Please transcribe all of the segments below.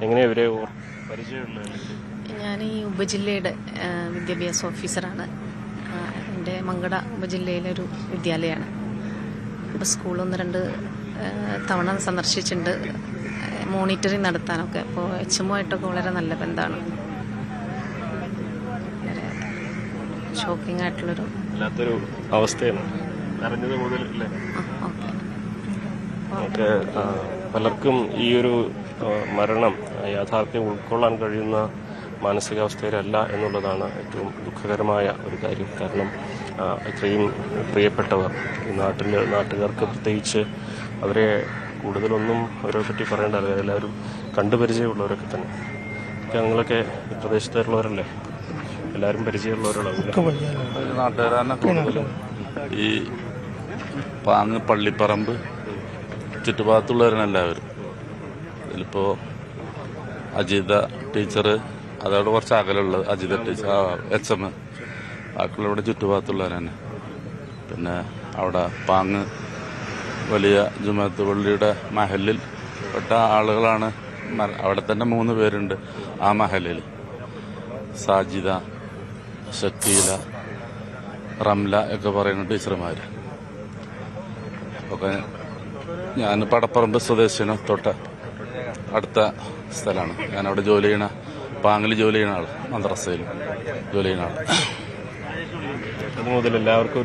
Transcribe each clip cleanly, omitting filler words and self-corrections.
എങ്ങനെയാ ഇവരെ പരിചയമുള്ളത്? ഞാൻ ഈ ഉപജില്ലയുടെ വിദ്യാഭ്യാസ ഓഫീസറാണ്. എൻ്റെ മങ്കട ഉപജില്ലയിലെ ഒരു വിദ്യാലയമാണ്. ഇവിടെ സ്കൂൾ 1-2 തവണ സന്ദർശിച്ചിട്ടുണ്ട്, മോണിറ്ററിങ് നടത്താനൊക്കെ. അപ്പോൾ HMO-ആയിട്ടൊക്കെ വളരെ നല്ല ബന്ധമാണ്. വളരെ ഷോക്കിംഗ് ആയിട്ടുള്ളൊരു വല്ലാത്തൊരു അവസ്ഥയാണ് അറിഞ്ഞത് മുതൽ അല്ലേ? നമുക്ക് പലർക്കും ഈ ഒരു മരണം യാഥാർത്ഥ്യം ഉൾക്കൊള്ളാൻ കഴിയുന്ന മാനസികാവസ്ഥയിലല്ല എന്നുള്ളതാണ് ഏറ്റവും ദുഃഖകരമായ ഒരു കാര്യം. കാരണം ഇത്രയും പ്രിയപ്പെട്ടവർ ഈ നാട്ടുകാർക്ക് പ്രത്യേകിച്ച് അവരെ കൂടുതലൊന്നും അവരെ പറ്റി പറയേണ്ടത്, എല്ലാവരും കണ്ടുപരിചയമുള്ളവരൊക്കെ തന്നെ. ഞങ്ങളൊക്കെ ഈ പ്രദേശത്തുള്ളവരല്ലേ, എല്ലാവരും പരിചയമുള്ളവരുള്ള നാട്ടുകാരാണ് കൂടുതലും. ഈ പാങ്ങ്, പള്ളിപ്പറമ്പ് ചുറ്റുഭാഗത്തുള്ളവരാണ് എല്ലാവരും. ഇതിലിപ്പോൾ അജിത ടീച്ചർ, അതോടെ കുറച്ച് അകലുള്ളത് അജിത ടീച്ചർ, HM ആക്കുള്ള ഇവിടെ ചുറ്റുഭാഗത്തുള്ളവരാണ്. പിന്നെ അവിടെ പാങ്ങ് വലിയ ജുമാഅത്ത് പള്ളിയുടെ മഹലിൽ പെട്ട ആളുകളാണ്. അവിടെ തന്നെ 3 പേരുണ്ട് ആ മഹലിൽ. സാജിദ, ഷക്കീല, റംല ഒക്കെ പറയുന്ന ടീച്ചർമാർ ഒക്കെ. ഞാൻ പടപ്പറമ്പ് സ്വദേശിന് തൊട്ട് അടുത്ത സ്ഥലമാണ്. ഞാനവിടെ ജോലി ചെയ്യണ, പാങ്ങിൽ ജോലി ചെയ്യുന്ന ആൾ, മദ്രസയിൽ ജോലി ചെയ്യുന്ന ആൾ. എല്ലാവർക്കും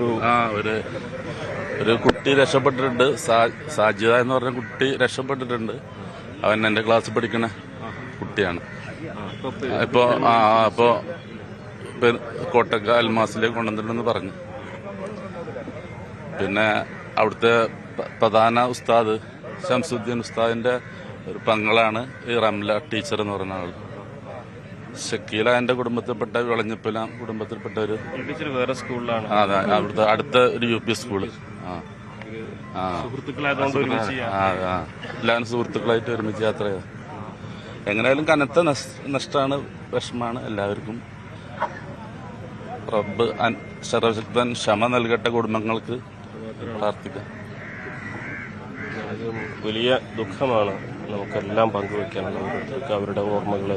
ഒരു കുട്ടി രക്ഷപ്പെട്ടിട്ടുണ്ട്. സാജിദ എന്ന് പറഞ്ഞ കുട്ടി രക്ഷപ്പെട്ടിട്ടുണ്ട്. അവൻ എൻ്റെ ക്ലാസ്സിൽ പഠിക്കുന്ന കുട്ടിയാണ്. ഇപ്പോൾ കോട്ടക്ക അൽമാസിലേക്ക് കൊണ്ടുവന്നിട്ടുണ്ടെന്ന് പറഞ്ഞു. പിന്നെ അവിടുത്തെ പ്രധാന ഉസ്താദ് ഷംസുദ്ദീൻ ഉസ്താദിന്റെ ഒരു പെങ്ങളാണ് ഈ റംല ടീച്ചർ എന്ന് പറയുന്ന ആൾ. ഷക്കീല എൻ്റെ കുടുംബത്തിൽപ്പെട്ട, വിളഞ്ഞപ്പല കുടുംബത്തിൽപ്പെട്ട ഒരു ടീച്ചർ വേറെ സ്കൂളിലാണ്. അതെ, അവിടുത്തെ അടുത്ത ഒരു UP സ്കൂള്. എല്ലാവരും സുഹൃത്തുക്കളായിട്ട് ഒരുമിച്ച് യാത്ര ചെയ്തു. എങ്ങനെയായാലും കനത്ത നഷ്ടമാണ്, വിഷമാണ് എല്ലാവർക്കും. റബ്ബ് സർവശക്തൻ ക്ഷമ നൽകട്ടെ കുടുംബങ്ങൾക്ക് പ്രാർത്ഥിക്കാം. വലിയ ദുഃഖമാണ് നമുക്കെല്ലാം പങ്കുവെക്കാനുള്ളത്. അവരുടെ ഓർമ്മകൾ